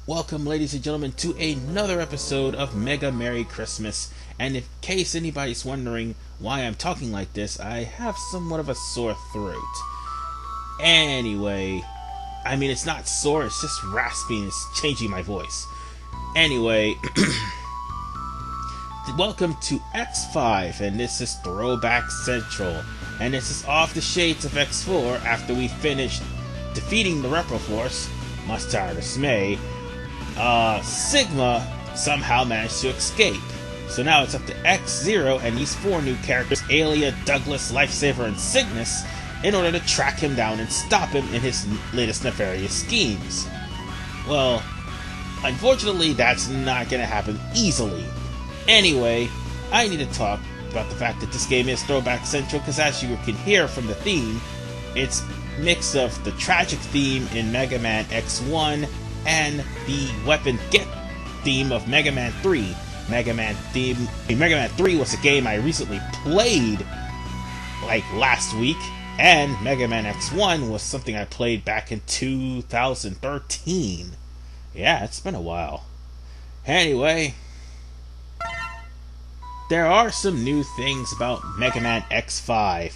Welcome, ladies and gentlemen, to another episode of Mega Merry Christmas. And in case anybody's wondering why I'm talking like this, I have somewhat of a sore throat. Anyway, it's not sore, it's just raspy and it's changing my voice. Anyway, welcome to X5, and this is Throwback Central. And this is off the shades of X4 after we finished defeating the Reploid, much to our dismay. Sigma somehow managed to escape. So now it's up to X0 and these four new characters, Alia, Douglas, Lifesaver, and Cygnus, in order to track him down and stop him in his latest nefarious schemes. Well, unfortunately, that's not going to happen easily. Anyway, I need to talk about the fact that this game is Throwback Central, because as you can hear from the theme, it's a mix of the tragic theme in Mega Man X1 and the weapon get theme of Mega Man 3. Mega Man 3 was a game I recently played like last week, and Mega Man X1 was something I played back in 2013. Yeah, it's been a while. Anyway, there are some new things about Mega Man X5.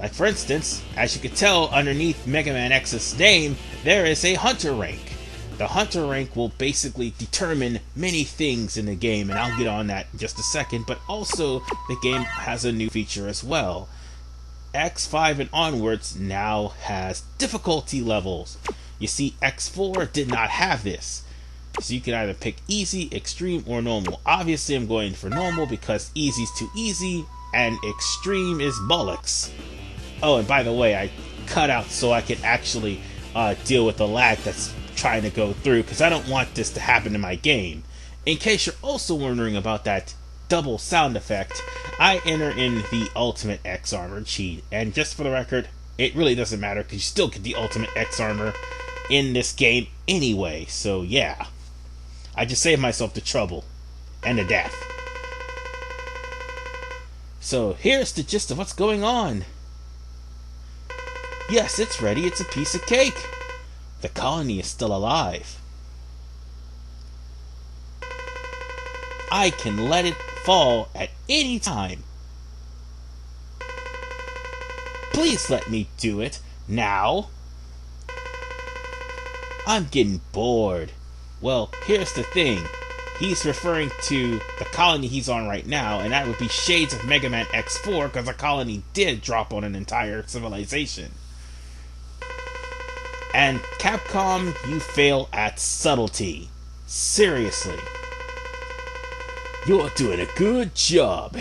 Like, for instance, as you can tell underneath Mega Man X's name, there is a Hunter rank. The Hunter rank will basically determine many things in the game, and I'll get on that in just a second, but also the game has a new feature as well. X5 and onwards now has difficulty levels. You see, X4 did not have this. So you can either pick easy, extreme, or normal. Obviously, I'm going for normal because easy's too easy, and extreme is bollocks. Oh, and by the way, I cut out so I could actually deal with the lag that's trying to go through, because I don't want this to happen in my game. In case you're also wondering about that double sound effect, I enter in the Ultimate X Armor cheat, and just for the record, it really doesn't matter because you still get the Ultimate X Armor in this game anyway, so yeah. I just saved myself the trouble and the death. So here's the gist of what's going on. Yes, it's ready, it's a piece of cake. The colony is still alive. I can let it fall at any time. Please let me do it now. I'm getting bored. Well, here's the thing. He's referring to the colony he's on right now, and that would be shades of Mega Man X4, because the colony did drop on an entire civilization. And Capcom, you fail at subtlety. Seriously. You're doing a good job.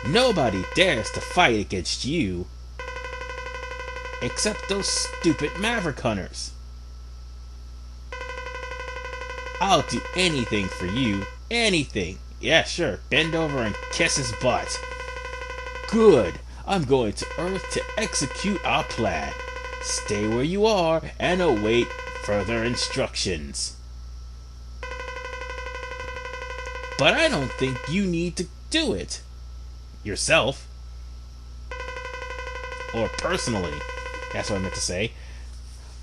Nobody dares to fight against you. Except those stupid Maverick Hunters. I'll do anything for you. Anything. Yeah, sure. Bend over and kiss his butt. Good. I'm going to Earth to execute our plan. Stay where you are and await further instructions. But I don't think you need to do it yourself. Or personally. That's what I meant to say.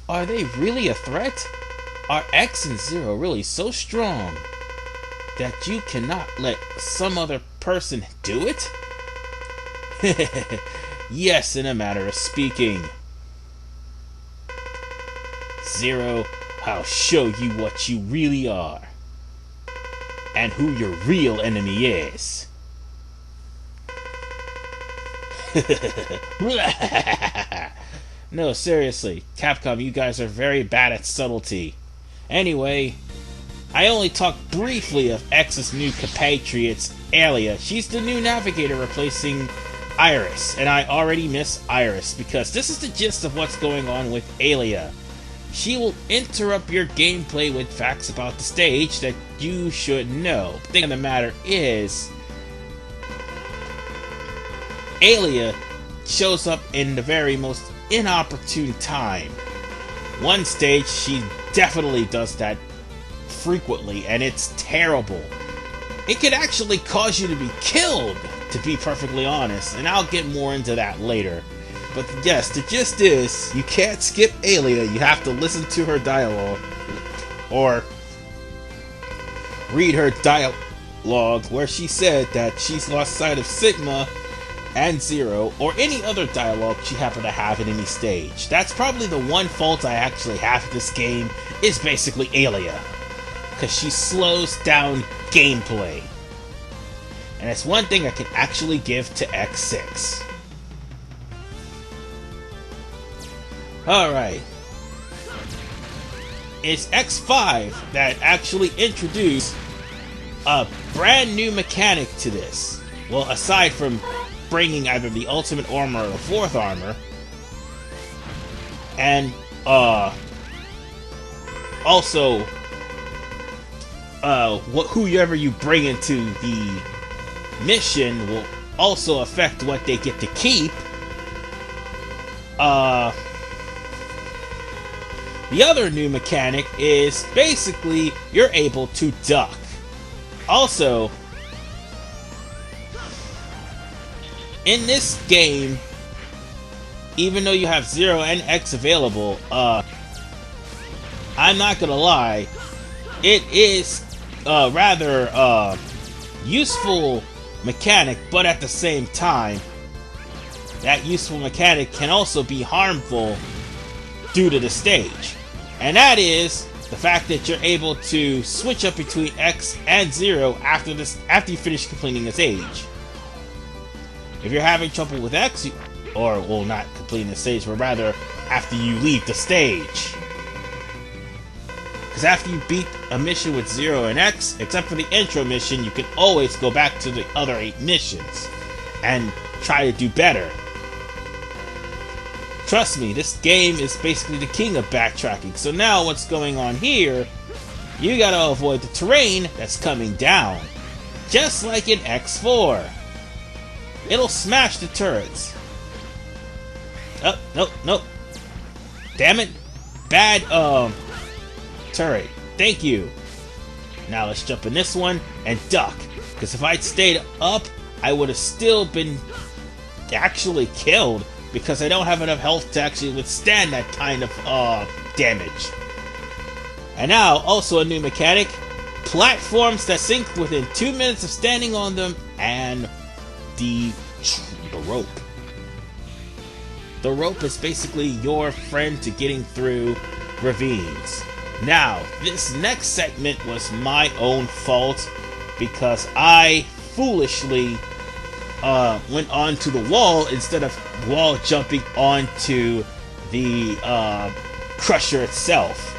Are they really a threat? Are X and Zero really so strong that you cannot let some other person do it? Yes, in a matter of speaking. Zero, I'll show you what you really are. And who your real enemy is. No, seriously, Capcom, you guys are very bad at subtlety. Anyway, I only talked briefly of X's new compatriots, Alia. She's the new navigator replacing Iris, and I already miss Iris, because this is the gist of what's going on with Alia. She will interrupt your gameplay with facts about the stage that you should know. The thing of the matter is, Alia shows up in the very most inopportune time. One stage, she definitely does that frequently, and it's terrible. It could actually cause you to be killed, to be perfectly honest, and I'll get more into that later. But yes, the gist is, you can't skip Alia, you have to listen to her dialogue, or read her dialogue where she said that she's lost sight of Sigma and Zero, or any other dialogue she happened to have in any stage. That's probably the one fault I actually have with this game, is basically Alia. Because she slows down gameplay. And that's one thing I can actually give to X6. Alright. It's X5 that actually introduced a brand new mechanic to this. Well, aside from bringing either the ultimate armor or the fourth armor, and also whoever you bring into the mission will also affect what they get to keep. The other new mechanic is basically you're able to duck. Also, in this game, even though you have Zero and X available, I'm not gonna lie, it is a rather useful mechanic, but at the same time, that useful mechanic can also be harmful due to the stage. And that is the fact that you're able to switch up between X and Zero after you finish completing this stage. If you're having trouble with X, or, well, not completing the stage, but rather after you leave the stage. Because after you beat a mission with Zero and X, except for the intro mission, you can always go back to the other 8 missions and try to do better. Trust me, this game is basically the king of backtracking. So now what's going on here, you gotta avoid the terrain that's coming down. Just like in X4. It'll smash the turrets. Oh, nope. Damn it. Bad, turret. Thank you. Now let's jump in this one and duck. Because if I'd stayed up, I would have still been actually killed. Because I don't have enough health to actually withstand that kind of, damage. And now, also a new mechanic. Platforms that sink within 2 minutes of standing on them, and the rope. The rope is basically your friend to getting through ravines. Now, this next segment was my own fault because I foolishly went onto the wall instead of wall jumping onto the crusher itself.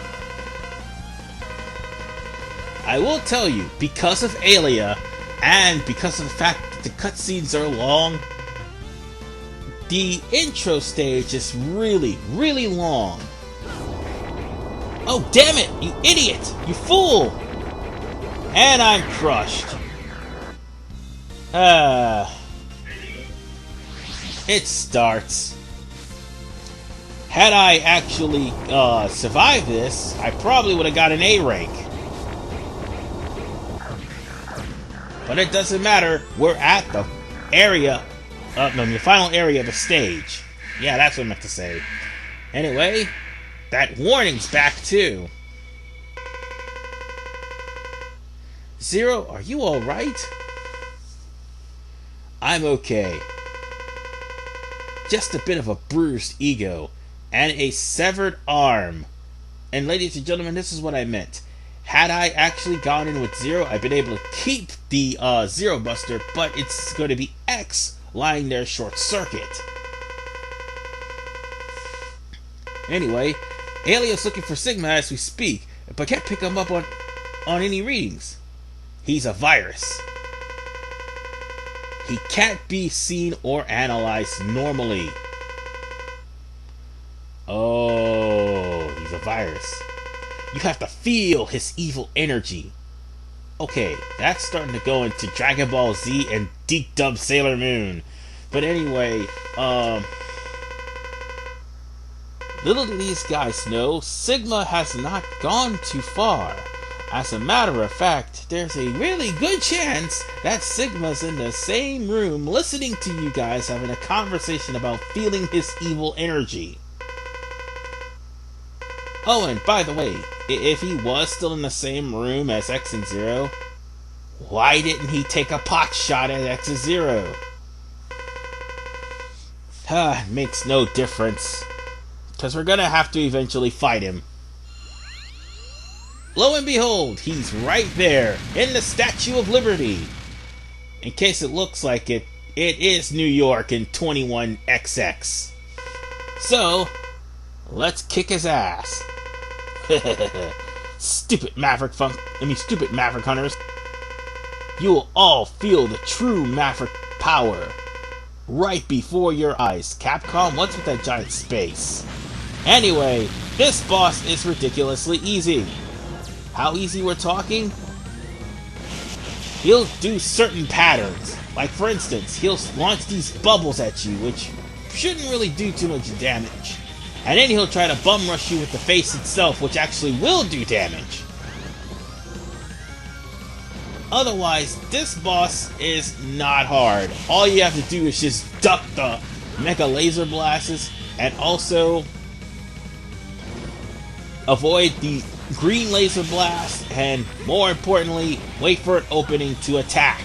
I will tell you, because of Alia, and because of the fact that the cutscenes are long, the intro stage is really, really long. Oh, damn it, you idiot! You fool! And I'm crushed. It starts. Had I actually survived this, I probably would have got an A rank. But it doesn't matter. We're at the area, the final area of the stage. Yeah, that's what I meant to say. Anyway, that warning's back too. Zero, are you alright? I'm okay. Just a bit of a bruised ego and a severed arm. And ladies and gentlemen, this is what I meant. Had I actually gone in with Zero, I've been able to keep the Zero Buster, but it's going to be X lying there short circuit. Anyway, Alia's looking for Sigma as we speak, but can't pick him up on any readings. He's a virus. He can't be seen or analyzed normally. Oh, he's a virus. You have to feel his evil energy. Okay, that's starting to go into Dragon Ball Z and Deep Dub Sailor Moon. But anyway, little do these guys know, Sigma has not gone too far. As a matter of fact, there's a really good chance that Sigma's in the same room listening to you guys having a conversation about feeling his evil energy. Oh, and by the way, if he was still in the same room as X and Zero, why didn't he take a pot shot at X and Zero? It makes no difference, because we're gonna have to eventually fight him. Lo and behold, he's right there, in the Statue of Liberty. In case it looks like it, it is New York in 21XX. So, let's kick his ass. Stupid Maverick Hunters. You will all feel the true Maverick power right before your eyes. Capcom, what's with that giant space? Anyway, this boss is ridiculously easy. How easy we're talking? He'll do certain patterns. Like for instance, he'll launch these bubbles at you, which shouldn't really do too much damage. And then he'll try to bum rush you with the face itself, which actually will do damage. Otherwise, this boss is not hard. All you have to do is just duck the Mecha Laser Blasts and also avoid the green laser blast, and more importantly, wait for an opening to attack.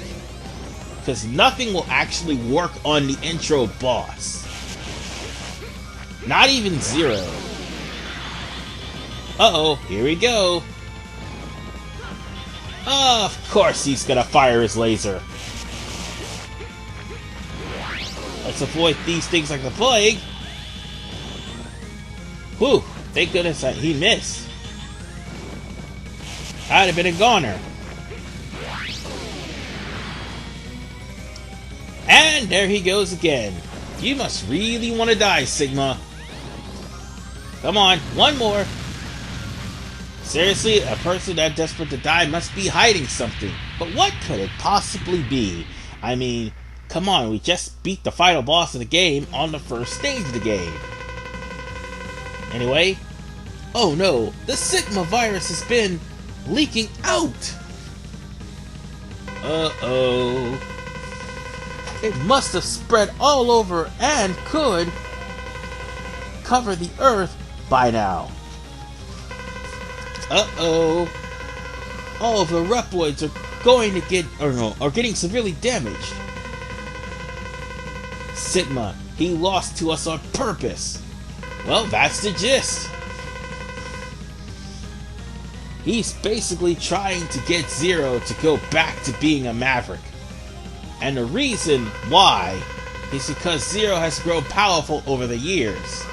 Because nothing will actually work on the intro boss. Not even Zero. Uh-oh, here we go. Of course he's gonna fire his laser. Let's avoid these things like the plague. Whew, thank goodness he missed. I'd have been a goner. And there he goes again. You must really want to die, Sigma. Come on, one more. Seriously, a person that desperate to die must be hiding something. But what could it possibly be? I mean, come on, we just beat the final boss of the game on the first stage of the game. Anyway, oh no, the Sigma virus has been leaking out! Uh-oh. It must have spread all over and could cover the Earth by now. Uh-oh. All of the Reploids are going to get, are getting severely damaged. Sigma, he lost to us on purpose. Well, that's the gist. He's basically trying to get Zero to go back to being a Maverick. And the reason why is because Zero has grown powerful over the years.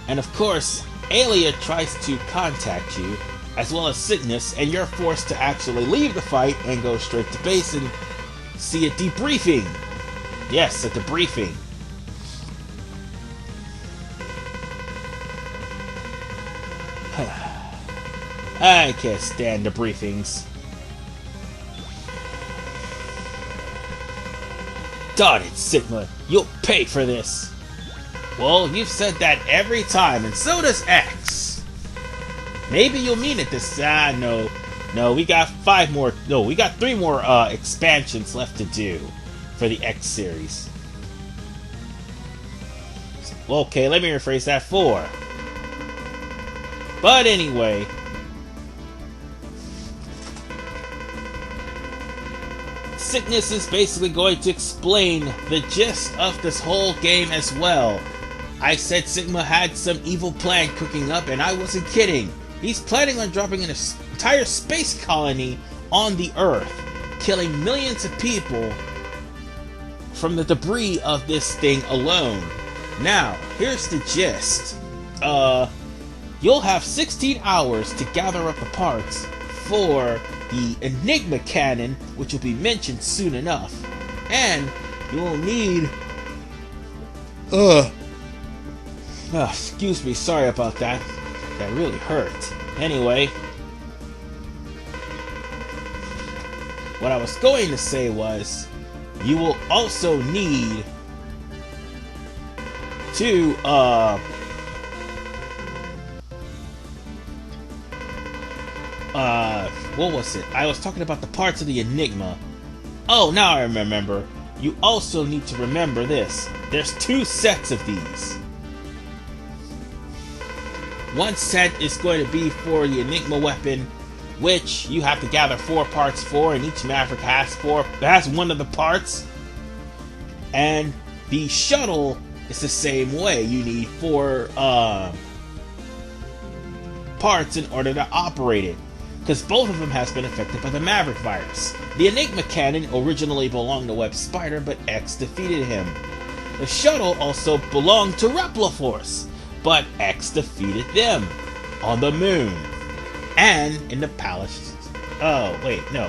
And of course, Alia tries to contact you, as well as Cygnus, and you're forced to actually leave the fight and go straight to base and see a debriefing. Yes, a debriefing. I can't stand debriefings. Darn it, Sigma, you'll pay for this. Well, you've said that every time, and so does X. Maybe you'll mean it this time. No, we got 3 more expansions left to do for the X series. Okay, let me rephrase that, 4. But anyway, Cygnus is basically going to explain the gist of this whole game as well. I said Sigma had some evil plan cooking up, and I wasn't kidding. He's planning on dropping an entire space colony on the Earth, killing millions of people from the debris of this thing alone. Now, here's the gist. You'll have 16 hours to gather up the parts for the Enigma cannon, which will be mentioned soon enough. And you will need... excuse me, sorry about that. That really hurt. Anyway, what I was going to say was, you will also need to, what was it? I was talking about the parts of the Enigma. Oh, now I remember. You also need to remember this. There's 2 sets of these. One set is going to be for the Enigma weapon, which you have to gather 4 parts for, and each Maverick has 1 of the parts. And the shuttle is the same way. You need 4 parts in order to operate it, because both of them has been affected by the Maverick virus. The Enigma cannon originally belonged to Web Spider, but X defeated him. The shuttle also belonged to Reploforce, but X defeated them on the moon and in the palace. Oh wait, no,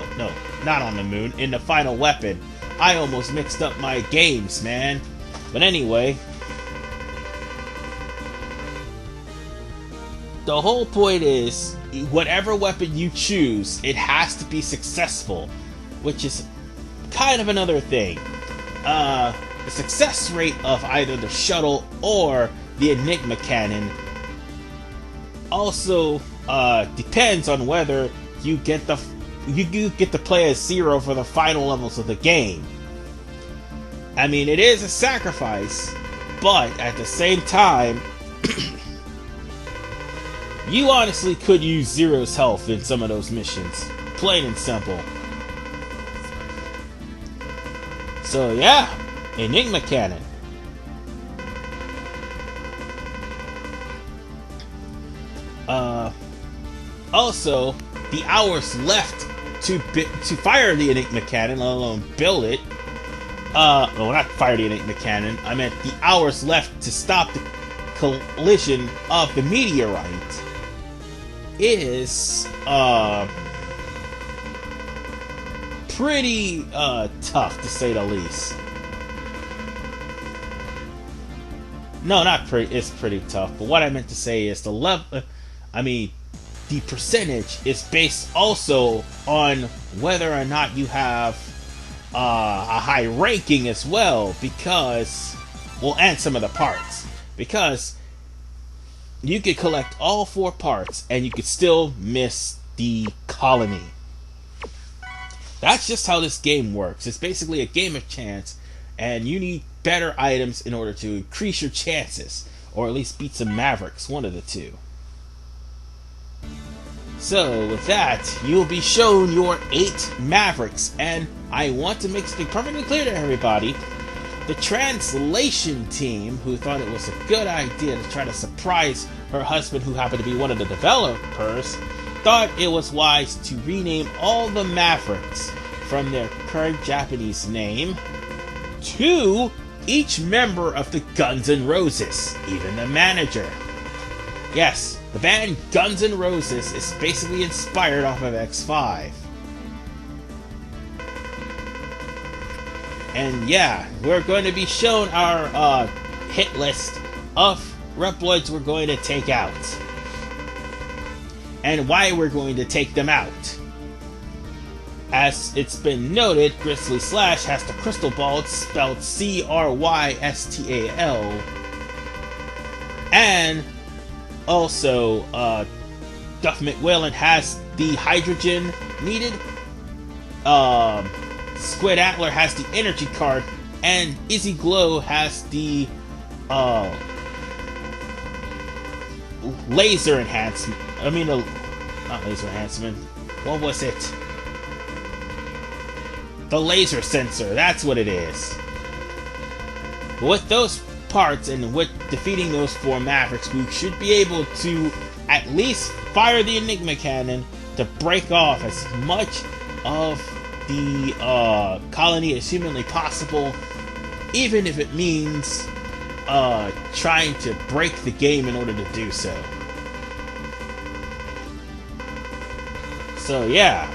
not on the moon. In the final weapon. I almost mixed up my games, man. But anyway, the whole point is, whatever weapon you choose, it has to be successful, which is kind of another thing. The success rate of either the shuttle or the Enigma cannon also depends on whether you get to play as Zero for the final levels of the game. I mean, it is a sacrifice, but at the same time, you honestly could use Zero's health in some of those missions. Plain and simple. So yeah, Enigma cannon. Also, the hours left to fire the Enigma cannon, let alone build it. Well, not fire the Enigma cannon. I meant the hours left to stop the collision of the meteorite is pretty tough, to say the least. No, not pretty. It's pretty tough. But what I meant to say is the level. The percentage is based also on whether or not you have a high ranking as well, because, well, and some of the parts, because you could collect all 4 parts and you could still miss the colony. That's just how this game works. It's basically a game of chance, and you need better items in order to increase your chances, or at least beat some Mavericks, one of the 2. So, with that, you'll be shown your 8 Mavericks, and I want to make something perfectly clear to everybody. The translation team, who thought it was a good idea to try to surprise her husband, who happened to be one of the developers, thought it was wise to rename all the Mavericks from their current Japanese name to each member of the Guns N' Roses, even the manager. Yes, the band Guns N' Roses is basically inspired off of X5. And yeah, we're going to be shown our hit list of Reploids we're going to take out. And why we're going to take them out. As it's been noted, Grizzly Slash has the Crystal Ball spelled Crystal. And also, Duff McWhalen has the hydrogen needed. Squid Antler has the energy card, and Izzy Glow has the laser enhancement. Not laser enhancement. What was it? The laser sensor. That's what it is. But with those parts and with defeating those 4 Mavericks, we should be able to at least fire the Enigma cannon to break off as much of the colony as humanly possible, even if it means trying to break the game in order to do so. So yeah,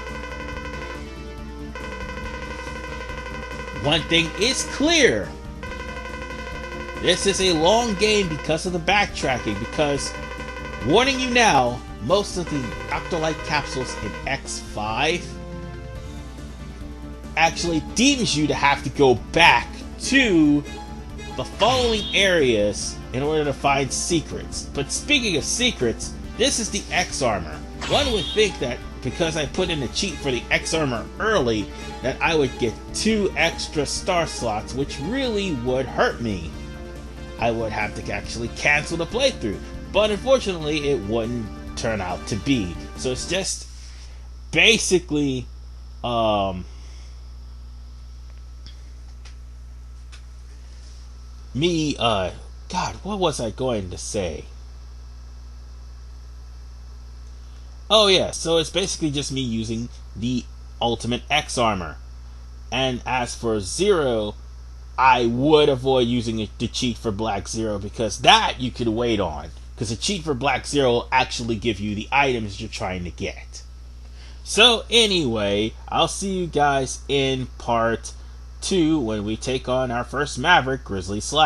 one thing is clear. This is a long game because of the backtracking, because, warning you now, most of the Octolite capsules in X5 actually deems you to have to go back to the following areas in order to find secrets. But speaking of secrets, this is the X armor. One would think that because I put in a cheat for the X armor early, that I would get 2 extra star slots, which really would hurt me. I would have to actually cancel the playthrough, but unfortunately it wouldn't turn out to be. So it's just basically me God, what was I going to say? Oh yeah, so it's basically just me using the ultimate X armor. And as for Zero, I would avoid using the cheat for Black Zero, because that you could wait on. Because the cheat for Black Zero will actually give you the items you're trying to get. So anyway, I'll see you guys in part 2 when we take on our first Maverick, Grizzly Slash.